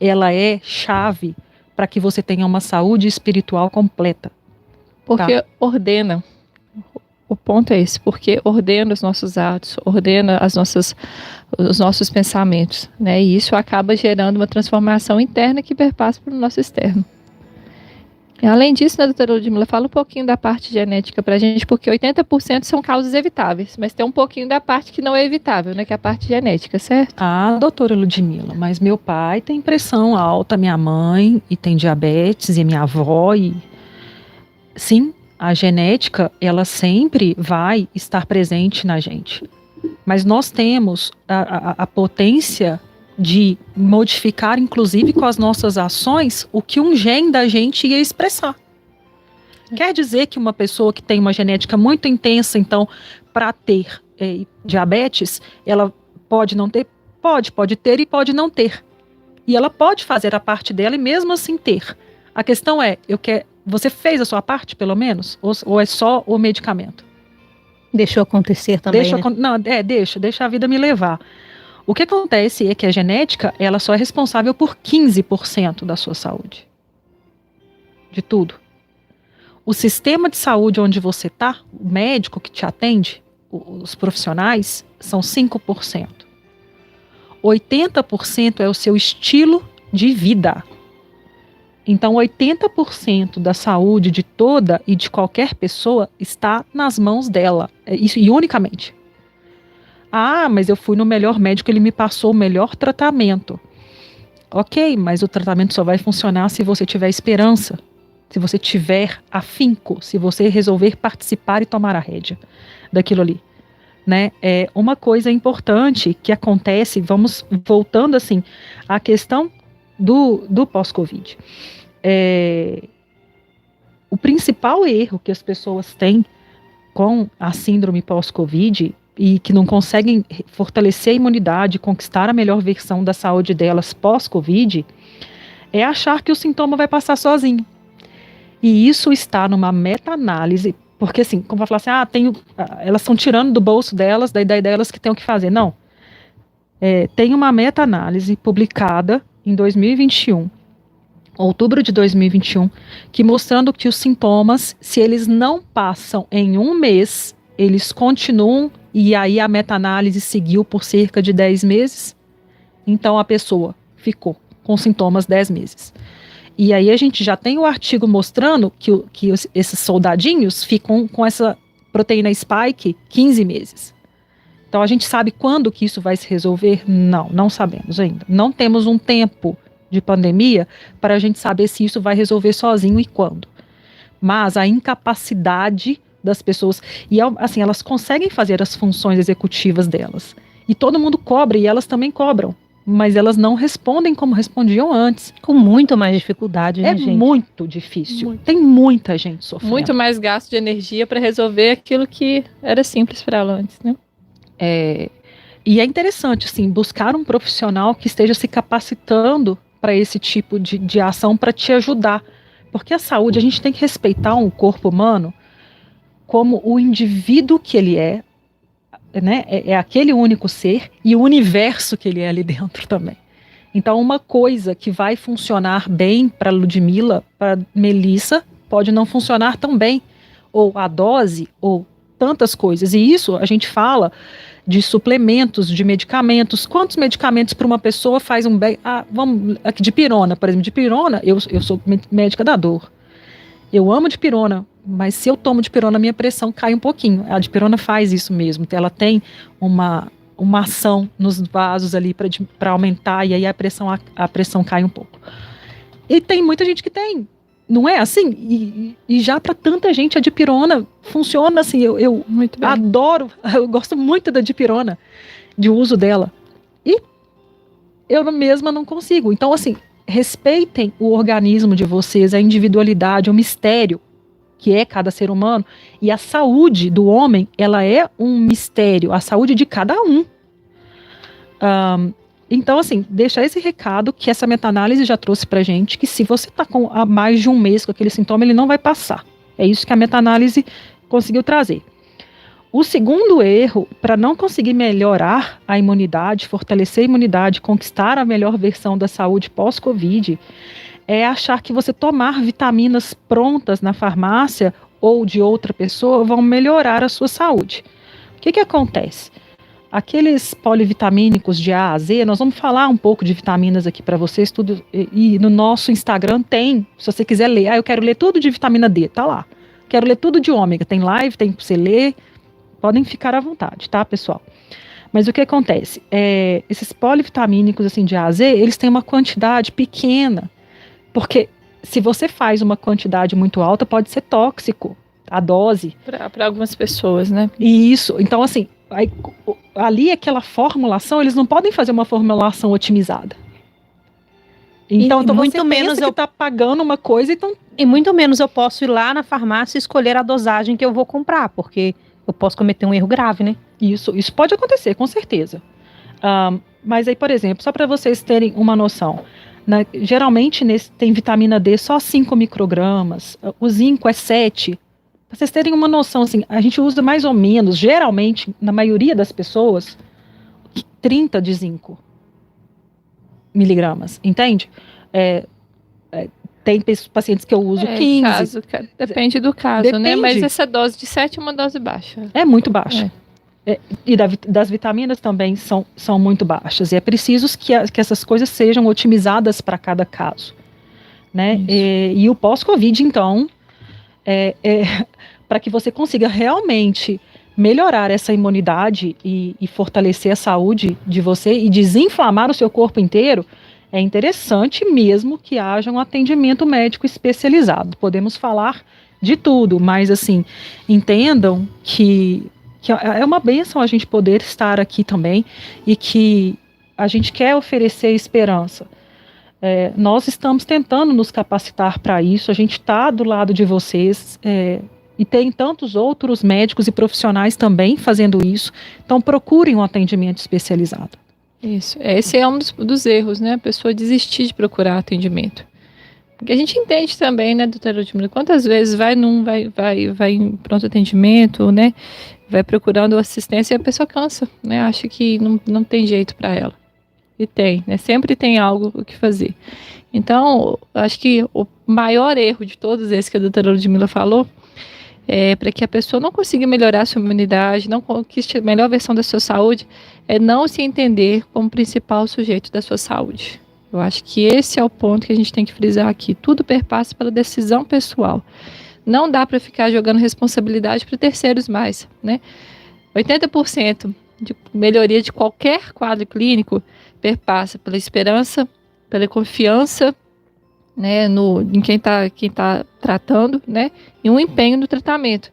ela é chave para que você tenha uma saúde espiritual completa. Porque ordena. O ponto é esse, porque ordena os nossos atos, ordena os nossos pensamentos, né? E isso acaba gerando uma transformação interna que perpassa para o nosso externo. E além disso, né, doutora Ludmila, fala um pouquinho da parte genética para a gente, porque 80% são causas evitáveis, mas tem um pouquinho da parte que não é evitável, né, que é a parte genética, certo? Doutora Ludmila, mas meu pai tem pressão alta, minha mãe, e tem diabetes, e minha avó, e... Sim, a genética, ela sempre vai estar presente na gente. Mas nós temos a potência de modificar, inclusive com as nossas ações, o que um gene da gente ia expressar. Quer dizer que uma pessoa que tem uma genética muito intensa, então, para ter diabetes, ela pode não ter? Pode ter e pode não ter. E ela pode fazer a parte dela e mesmo assim ter. A questão é, você fez a sua parte, pelo menos? Ou é só o medicamento? Deixou acontecer também, deixa a vida me levar. O que acontece é que a genética, ela só é responsável por 15% da sua saúde. De tudo. O sistema de saúde onde você está, o médico que te atende, os profissionais, são 5%. 80% é o seu estilo de vida. Então, 80% da saúde de toda e de qualquer pessoa está nas mãos dela. Isso, e unicamente. Mas eu fui no melhor médico, ele me passou o melhor tratamento. Ok, mas o tratamento só vai funcionar se você tiver esperança, se você tiver afinco, se você resolver participar e tomar a rédea daquilo ali. Né? Uma coisa importante que acontece, vamos voltando assim, à questão do pós-Covid. O principal erro que as pessoas têm com a síndrome pós-Covid e que não conseguem fortalecer a imunidade, conquistar a melhor versão da saúde delas pós-Covid, é achar que o sintoma vai passar sozinho. E isso está numa meta-análise, porque assim, como vai falar assim, elas estão tirando do bolso delas, da ideia delas que tem o que fazer. Não. Tem uma meta-análise publicada em 2021, outubro de 2021, que mostrando que os sintomas, se eles não passam em um mês, eles continuam, e aí a meta-análise seguiu por cerca de 10 meses, então a pessoa ficou com sintomas 10 meses. E aí a gente já tem o artigo mostrando que esses soldadinhos ficam com essa proteína spike 15 meses. Então a gente sabe quando que isso vai se resolver? Não sabemos ainda. Não temos um tempo de pandemia para a gente saber se isso vai resolver sozinho e quando. mas a incapacidade das pessoas, e assim, elas conseguem fazer as funções executivas delas, e todo mundo cobra, e elas também cobram, mas elas não respondem como respondiam antes. Com muito mais dificuldade, né, gente? É muito difícil, Muito. tem muita gente sofrendo. Muito mais gasto de energia para resolver aquilo que era simples para ela antes, né? E é interessante, assim, buscar um profissional que esteja se capacitando para esse tipo de ação para te ajudar. Porque a saúde, a gente tem que respeitar o corpo humano como o indivíduo que ele é, né? É aquele único ser e o universo que ele é ali dentro também. Então, uma coisa que vai funcionar bem para Ludmila, para Melissa, pode não funcionar tão bem. Ou a dose, ou tantas coisas. E isso a gente fala de suplementos, de medicamentos. Quantos medicamentos para uma pessoa faz um bem? Vamos aqui, dipirona, por exemplo. Dipirona, eu sou médica da dor. Eu amo dipirona, mas se eu tomo dipirona, minha pressão cai um pouquinho. A dipirona faz isso mesmo. Ela tem uma ação nos vasos ali para aumentar, e aí a pressão cai um pouco. E tem muita gente que tem. Não é assim? E já para tanta gente a dipirona funciona assim. Eu adoro, eu gosto muito da dipirona, de uso dela. E eu mesma não consigo. Então, assim, respeitem o organismo de vocês, a individualidade, o mistério que é cada ser humano. E a saúde do homem, ela é um mistério. A saúde de cada um. Então, assim, deixar esse recado que essa meta-análise já trouxe pra gente, que se você tá há mais de um mês com aquele sintoma, ele não vai passar. É isso que a meta-análise conseguiu trazer. O segundo erro, para não conseguir melhorar a imunidade, fortalecer a imunidade, conquistar a melhor versão da saúde pós-Covid, é achar que você tomar vitaminas prontas na farmácia ou de outra pessoa vão melhorar a sua saúde. O que acontece? Aqueles polivitamínicos de A a Z, nós vamos falar um pouco de vitaminas aqui para vocês, tudo, e no nosso Instagram tem, se você quiser ler, eu quero ler tudo de vitamina D, tá lá. Quero ler tudo de ômega, tem live, tem para você ler, podem ficar à vontade, tá, pessoal? Mas o que acontece? Esses polivitamínicos assim, de A a Z, eles têm uma quantidade pequena, porque se você faz uma quantidade muito alta, pode ser tóxico, a dose. Para algumas pessoas, né? Isso, então assim, ali aquela formulação, eles não podem fazer uma formulação otimizada. Então muito menos eu tá pagando uma coisa, então e muito menos eu posso ir lá na farmácia e escolher a dosagem que eu vou comprar, porque eu posso cometer um erro grave, né? Isso pode acontecer, com certeza. Mas aí, por exemplo, só para vocês terem uma noção, né, geralmente tem vitamina D só 5 microgramas, o zinco é 7. Para vocês terem uma noção, assim, a gente usa mais ou menos, geralmente, na maioria das pessoas, 30 de zinco miligramas, entende? Tem pacientes que eu uso 15. Depende do caso, né? Mas essa dose de 7 é uma dose baixa. É muito baixa. E das vitaminas também são muito baixas. E é preciso que essas coisas sejam otimizadas para cada caso, né? E o pós-Covid, então, para que você consiga realmente melhorar essa imunidade e fortalecer a saúde de você e desinflamar o seu corpo inteiro, é interessante mesmo que haja um atendimento médico especializado. Podemos falar de tudo, mas assim, entendam que é uma bênção a gente poder estar aqui também e que a gente quer oferecer esperança. Nós estamos tentando nos capacitar para isso, a gente está do lado de vocês, e tem tantos outros médicos e profissionais também fazendo isso, então procurem um atendimento especializado. Isso, esse é um dos erros, né? A pessoa desistir de procurar atendimento. Porque a gente entende também, né, doutora Ludmila, quantas vezes vai em pronto atendimento, né? Vai procurando assistência e a pessoa cansa, né? Acha que não tem jeito para ela. E tem, né? Sempre tem algo o que fazer. Então, acho que o maior erro de todos esses que a doutora Ludmila falou é para que a pessoa não consiga melhorar a sua imunidade, não conquiste a melhor versão da sua saúde, é não se entender como principal sujeito da sua saúde. Eu acho que esse é o ponto que a gente tem que frisar aqui. Tudo perpassa pela decisão pessoal. Não dá para ficar jogando responsabilidade para terceiros mais, né? 80% de melhoria de qualquer quadro clínico perpassa pela esperança, pela confiança né, em quem tá tratando, né, e um empenho no tratamento.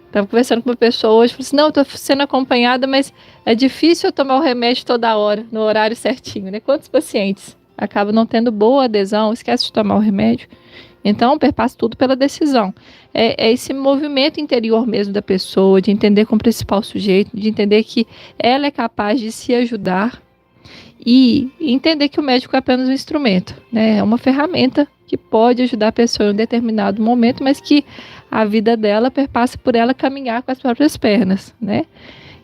Estava conversando com uma pessoa hoje, falei assim, não, eu estou sendo acompanhada, mas é difícil eu tomar o remédio toda hora, no horário certinho, né? Quantos pacientes acabam não tendo boa adesão, esquece de tomar o remédio? Então, perpassa tudo pela decisão. É esse movimento interior mesmo da pessoa, de entender como principal sujeito, de entender que ela é capaz de se ajudar e entender que o médico é apenas um instrumento, né? É uma ferramenta que pode ajudar a pessoa em um determinado momento, mas que a vida dela perpassa por ela caminhar com as próprias pernas, né?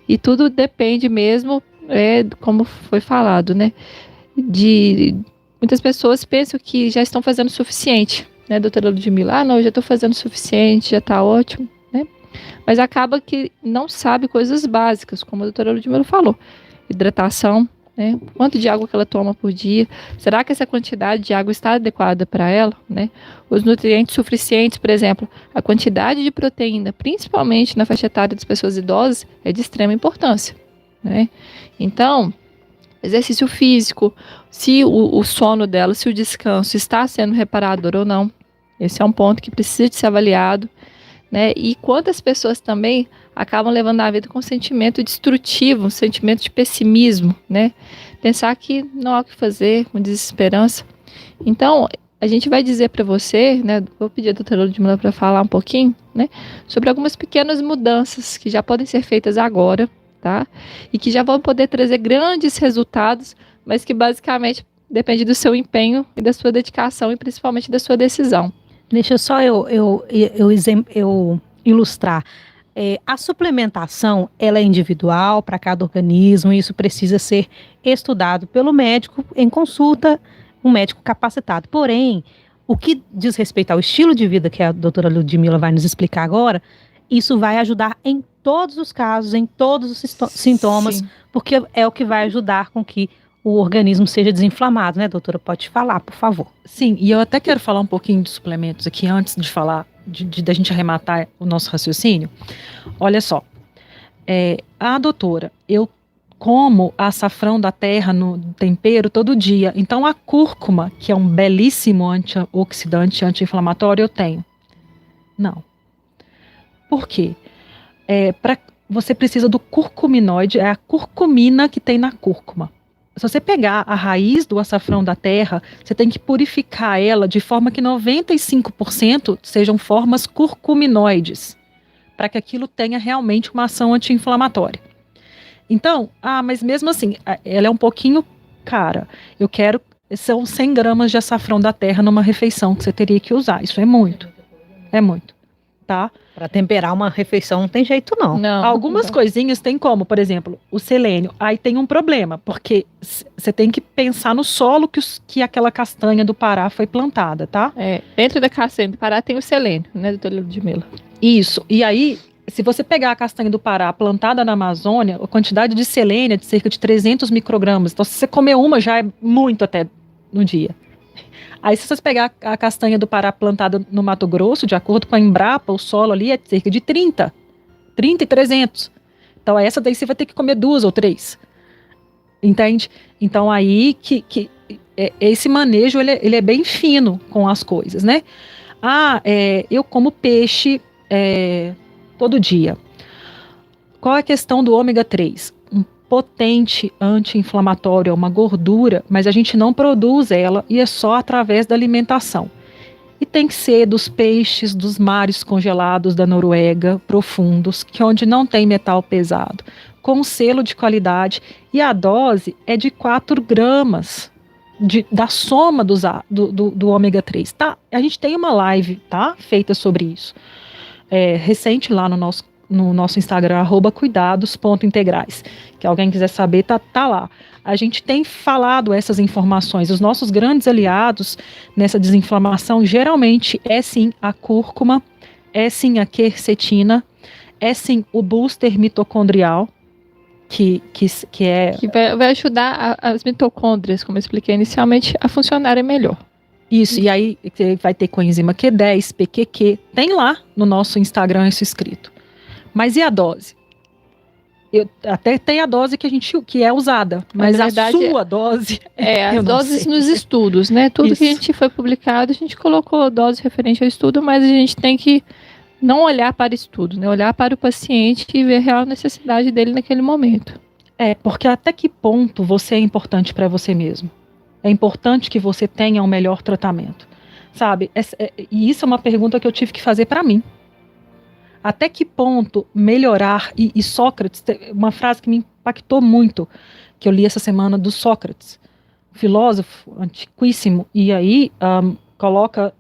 E tudo depende mesmo, como foi falado, né? Muitas pessoas pensam que já estão fazendo o suficiente, né, doutora Ludmila? Ah, não, eu já estou fazendo o suficiente, já está ótimo, né? Mas acaba que não sabe coisas básicas, como a doutora Ludmila falou. Hidratação, né? Quanto de água que ela toma por dia? Será que essa quantidade de água está adequada para ela, né? Os nutrientes suficientes, por exemplo, a quantidade de proteína, principalmente na faixa etária das pessoas idosas, é de extrema importância, né? Então, exercício físico, se o sono dela, se o descanso está sendo reparador ou não, esse é um ponto que precisa de ser avaliado, né? E quantas pessoas também acabam levando a vida com um sentimento destrutivo, um sentimento de pessimismo, né? Pensar que não há o que fazer, com desesperança. Então, a gente vai dizer para você, né? Vou pedir a doutora Ludmila para falar um pouquinho, né? Sobre algumas pequenas mudanças que já podem ser feitas agora, tá? E que já vão poder trazer grandes resultados, mas que basicamente depende do seu empenho e da sua dedicação e principalmente da sua decisão. Deixa só eu ilustrar. A suplementação, ela é individual para cada organismo e isso precisa ser estudado pelo médico em consulta, um médico capacitado. Porém, o que diz respeito ao estilo de vida que a doutora Ludmila vai nos explicar agora, isso vai ajudar em todos os casos, em todos os sintomas, sim, porque é o que vai ajudar com que o organismo seja desinflamado, né, doutora? Pode falar, por favor. Sim, e eu até quero falar um pouquinho de suplementos aqui antes de falar, da gente arrematar o nosso raciocínio. Olha só, a doutora, eu como açafrão da terra no tempero todo dia, então a cúrcuma, que é um belíssimo antioxidante, anti-inflamatório, eu tenho? Não. Por quê? Você precisa do curcuminoide, é a curcumina que tem na cúrcuma. Se você pegar a raiz do açafrão da terra, você tem que purificar ela de forma que 95% sejam formas curcuminoides, para que aquilo tenha realmente uma ação anti-inflamatória. Então, mas mesmo assim, ela é um pouquinho cara. São 100 gramas de açafrão da terra numa refeição que você teria que usar. Isso é muito. É muito. Tá? Para temperar uma refeição não tem jeito não. Algumas coisinhas tem como, por exemplo, o selênio. Aí tem um problema, porque você tem que pensar no solo que aquela castanha do Pará foi plantada, tá? Dentro da castanha do Pará tem o selênio, né, doutora Ludmila? Isso. E aí, se você pegar a castanha do Pará plantada na Amazônia, a quantidade de selênio é de cerca de 300 microgramas. Então, se você comer uma, já é muito até no dia. Aí, se você pegar a castanha do Pará plantada no Mato Grosso, de acordo com a Embrapa, o solo ali é cerca de 30 e 300. Então, essa daí você vai ter que comer 2 ou 3. Entende? Então, aí esse manejo, ele é bem fino com as coisas, né? Eu como peixe todo dia. Qual é a questão do ômega 3? Potente anti-inflamatório, é uma gordura, mas a gente não produz ela e é só através da alimentação. E tem que ser dos peixes dos mares congelados da Noruega, profundos, onde não tem metal pesado, com selo de qualidade, e a dose é de 4 gramas da soma do ômega 3. Tá? A gente tem uma live, tá, feita sobre isso, recente lá no nosso Instagram, @cuidados.integrais, que alguém quiser saber, tá lá. A gente tem falado essas informações. Os nossos grandes aliados nessa desinflamação geralmente é sim a cúrcuma, é sim a quercetina, é sim o booster mitocondrial, que vai ajudar as mitocôndrias, como eu expliquei inicialmente, a funcionarem melhor. Isso, e aí vai ter coenzima Q10, PQQ, tem lá no nosso Instagram isso escrito. Mas e a dose? Até tem a dose que é usada, mas na a verdade, sua dose... as eu não doses sei. nos estudos, né? Tudo que a Isso. gente foi publicado, a gente colocou dose referente ao estudo, mas a gente tem que não olhar para estudo, né? Olhar para o paciente e ver a real necessidade dele naquele momento. Porque até que ponto você é importante para você mesmo? É importante que você tenha um melhor tratamento, sabe? E isso é uma pergunta que eu tive que fazer para mim. Até que ponto melhorar, e Sócrates, uma frase que me impactou muito, que eu li essa semana do Sócrates, filósofo antiquíssimo, e aí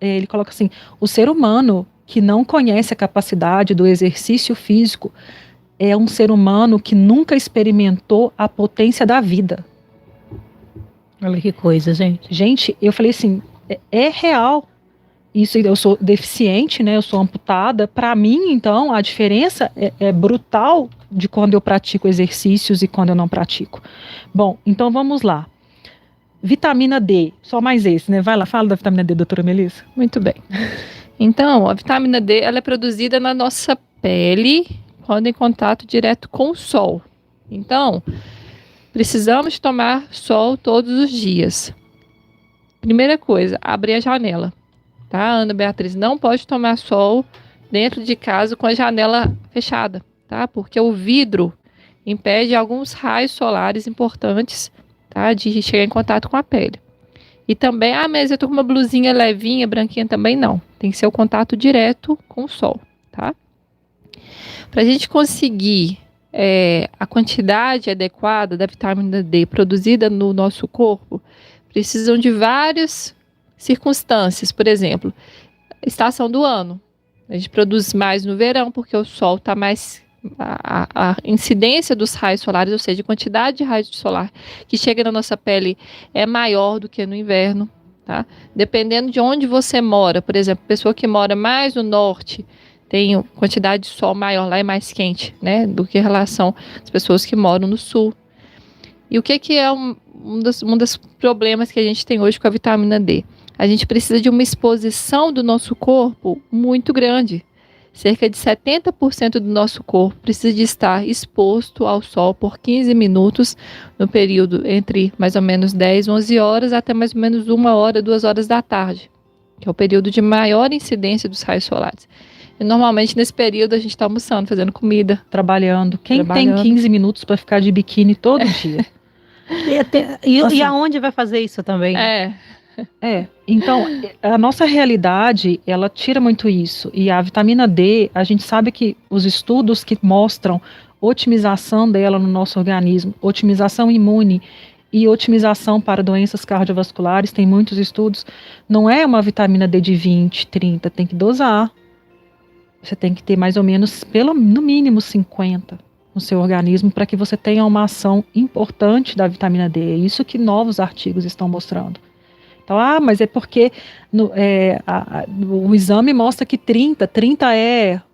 ele coloca assim, o ser humano que não conhece a capacidade do exercício físico é um ser humano que nunca experimentou a potência da vida. Olha que coisa, gente. Gente, eu falei assim, é real. Isso, eu sou deficiente, né? Eu sou amputada. Para mim, então, a diferença é brutal de quando eu pratico exercícios e quando eu não pratico. Bom, então vamos lá. Vitamina D, só mais esse, né? Vai lá, fala da vitamina D, doutora Melissa. Muito bem. Então, a vitamina D, ela é produzida na nossa pele quando em contato direto com o sol. Então, precisamos tomar sol todos os dias. Primeira coisa, abrir a janela. Tá, Ana Beatriz, não pode tomar sol dentro de casa com a janela fechada, tá? Porque o vidro impede alguns raios solares importantes, tá? De chegar em contato com a pele. E também, mas eu tô com uma blusinha levinha, branquinha também não. Tem que ser o contato direto com o sol, tá? Para a gente conseguir a quantidade adequada da vitamina D produzida no nosso corpo, precisam de várias circunstâncias. Por exemplo, estação do ano. A gente produz mais no verão porque o sol está mais... A incidência dos raios solares, ou seja, a quantidade de raios solar que chega na nossa pele é maior do que no inverno, tá? Dependendo de onde você mora, por exemplo, pessoa que mora mais no norte tem quantidade de sol maior, lá é mais quente, né, do que em relação às pessoas que moram no sul. E o que é um dos problemas que a gente tem hoje com a vitamina D? A gente precisa de uma exposição do nosso corpo muito grande. Cerca de 70% do nosso corpo precisa de estar exposto ao sol por 15 minutos no período entre mais ou menos 10, 11 horas até mais ou menos 1 hora, 2 horas da tarde, que é o período de maior incidência dos raios solares. E normalmente nesse período a gente está almoçando, fazendo comida. Trabalhando. Quem tem 15 minutos para ficar de biquíni todo dia? E aonde vai fazer isso também? Então, a nossa realidade, ela tira muito isso. E a vitamina D, a gente sabe que os estudos que mostram otimização dela no nosso organismo, otimização imune e otimização para doenças cardiovasculares, tem muitos estudos, não é uma vitamina D de 20, 30, tem que dosar. Você tem que ter mais ou menos, no mínimo 50 no seu organismo para que você tenha uma ação importante da vitamina D. É isso que novos artigos estão mostrando. Então, mas é porque o exame mostra que 30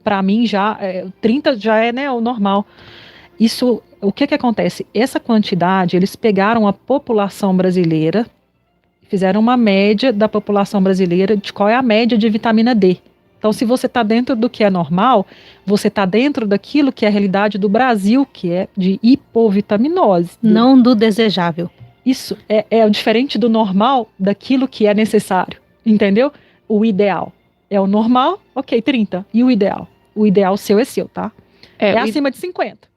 para mim, 30 já é, né, o normal. Isso, o que acontece? Essa quantidade, eles pegaram a população brasileira, fizeram uma média da população brasileira de qual é a média de vitamina D. Então, se você está dentro do que é normal, você está dentro daquilo que é a realidade do Brasil, que é de hipovitaminose. Não do desejável. Isso é o diferente do normal, daquilo que é necessário, entendeu? O ideal. É o normal, ok, 30. E o ideal? O ideal seu é seu, tá? É acima de 50.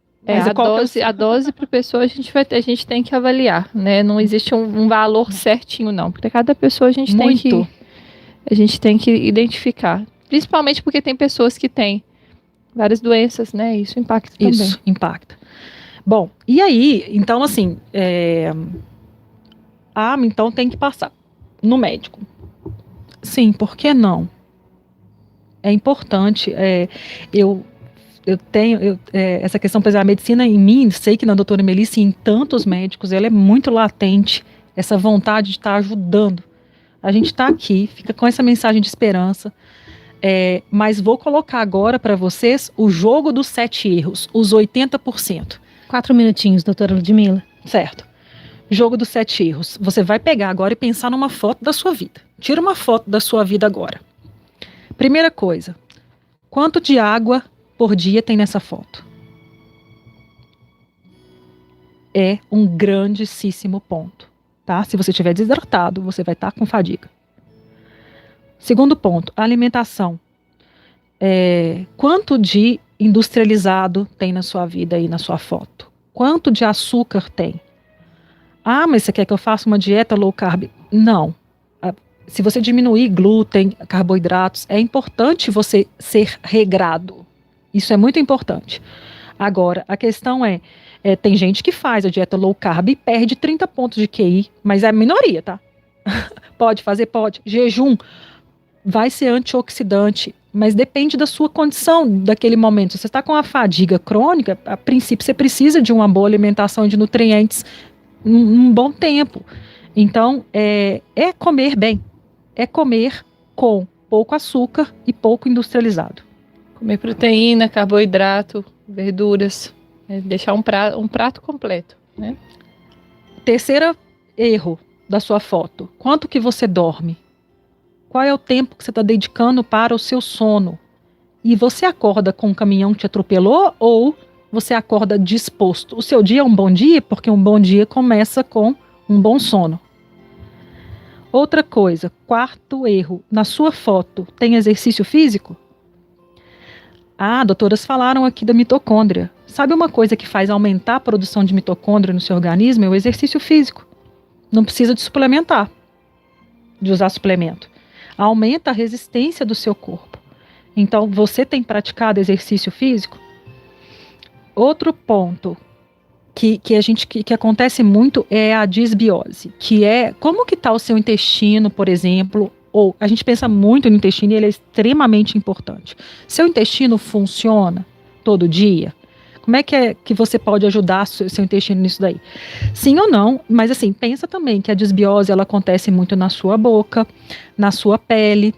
A dose para pessoa a gente tem que avaliar, né? Não existe um valor certinho, não. Porque cada pessoa a gente tem que identificar. Principalmente porque tem pessoas que têm várias doenças, né? Isso impacta também. Isso, impacta. Bom, e aí, então assim... então tem que passar no médico. Sim, por que não? É importante. Eu tenho essa questão, por exemplo, a medicina em mim, sei que na doutora Melissa e em tantos médicos, ela é muito latente, essa vontade de estar ajudando. A gente está aqui, fica com essa mensagem de esperança, mas vou colocar agora para vocês o jogo dos 7 erros, os 80%. 4 minutinhos, doutora Ludmila. Certo. Jogo dos 7 erros. Você vai pegar agora e pensar numa foto da sua vida. Tira uma foto da sua vida agora. Primeira coisa. Quanto de água por dia tem nessa foto? é um grandíssimo ponto, tá? Se você estiver desidratado, você vai estar com fadiga. Segundo ponto, a alimentação. Quanto de industrializado tem na sua vida aí na sua foto? Quanto de açúcar tem? Ah, mas você quer que eu faça uma dieta low carb? Não. Se você diminuir glúten, carboidratos, é importante você ser regrado. Isso é muito importante. Agora, a questão tem gente que faz a dieta low carb e perde 30 pontos de QI, mas é a minoria, tá? Pode fazer? Pode. Jejum vai ser antioxidante, mas depende da sua condição daquele momento. Se você está com uma fadiga crônica, a princípio você precisa de uma boa alimentação de nutrientes um bom tempo. Então, é comer bem. É comer com pouco açúcar e pouco industrializado. Comer proteína, carboidrato, verduras, deixar um prato completo, né? Terceiro erro da sua foto. Quanto que você dorme? Qual é o tempo que você está dedicando para o seu sono? E você acorda com um caminhão que te atropelou ou você acorda disposto? O seu dia é um bom dia? Porque um bom dia começa com um bom sono. Outra coisa, quarto erro. Na sua foto tem exercício físico? Doutoras falaram aqui da mitocôndria. Sabe uma coisa que faz aumentar a produção de mitocôndria no seu organismo? É o exercício físico. Não precisa de suplementar, de usar suplemento. Aumenta a resistência do seu corpo. Então, você tem praticado exercício físico? Outro ponto que acontece muito é a disbiose, que é como que está o seu intestino, por exemplo, ou a gente pensa muito no intestino e ele é extremamente importante. Seu intestino funciona todo dia? Como é que você pode ajudar seu intestino nisso daí? Sim ou não, mas assim, pensa também que a disbiose ela acontece muito na sua boca, na sua pele,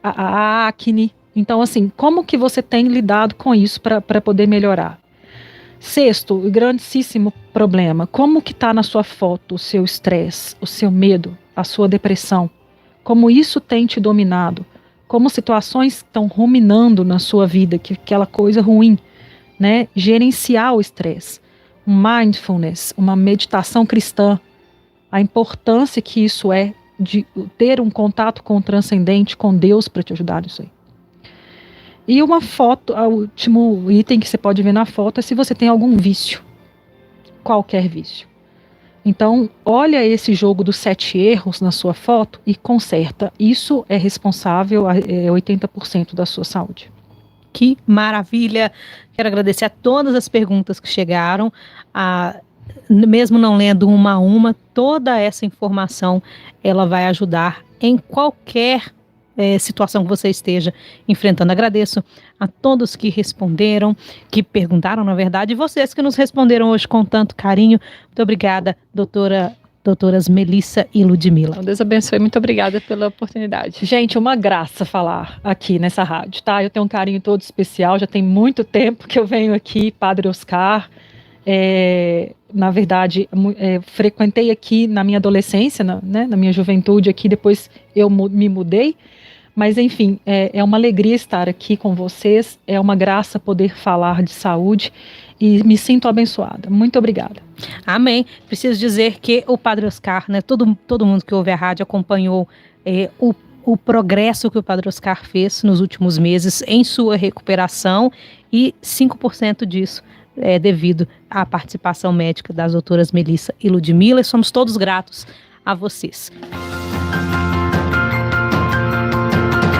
a acne. Então, assim, como que você tem lidado com isso para poder melhorar? Sexto, o grandíssimo problema, como que está na sua foto o seu estresse, o seu medo, a sua depressão? Como isso tem te dominado? Como situações estão ruminando na sua vida, que aquela coisa ruim, né? Gerenciar o estresse, um mindfulness, uma meditação cristã, a importância que isso é de ter um contato com o transcendente, com Deus para te ajudar nisso aí. E uma foto, o último item que você pode ver na foto é se você tem algum vício, qualquer vício. Então, olha esse jogo dos 7 erros na sua foto e conserta. Isso é responsável a 80% da sua saúde. Que maravilha! Quero agradecer a todas as perguntas que chegaram, mesmo não lendo uma a uma, toda essa informação ela vai ajudar em qualquer situação que você esteja enfrentando. Agradeço a todos que responderam, que perguntaram, na verdade, e vocês que nos responderam hoje com tanto carinho. Muito obrigada, doutoras Melissa e Ludmila. Deus abençoe, muito obrigada pela oportunidade. Gente, uma graça falar aqui nessa rádio, tá? Eu tenho um carinho todo especial, já tem muito tempo que eu venho aqui, Padre Oscar. Na verdade, frequentei aqui na minha adolescência, na minha juventude aqui, depois eu me mudei. Mas, enfim, é uma alegria estar aqui com vocês, é uma graça poder falar de saúde e me sinto abençoada. Muito obrigada. Amém. Preciso dizer que o Padre Oscar, né, todo mundo que ouve a rádio acompanhou o progresso que o Padre Oscar fez nos últimos meses em sua recuperação e 5% disso é devido à participação médica das doutoras Melissa e Ludmila, e somos todos gratos a vocês.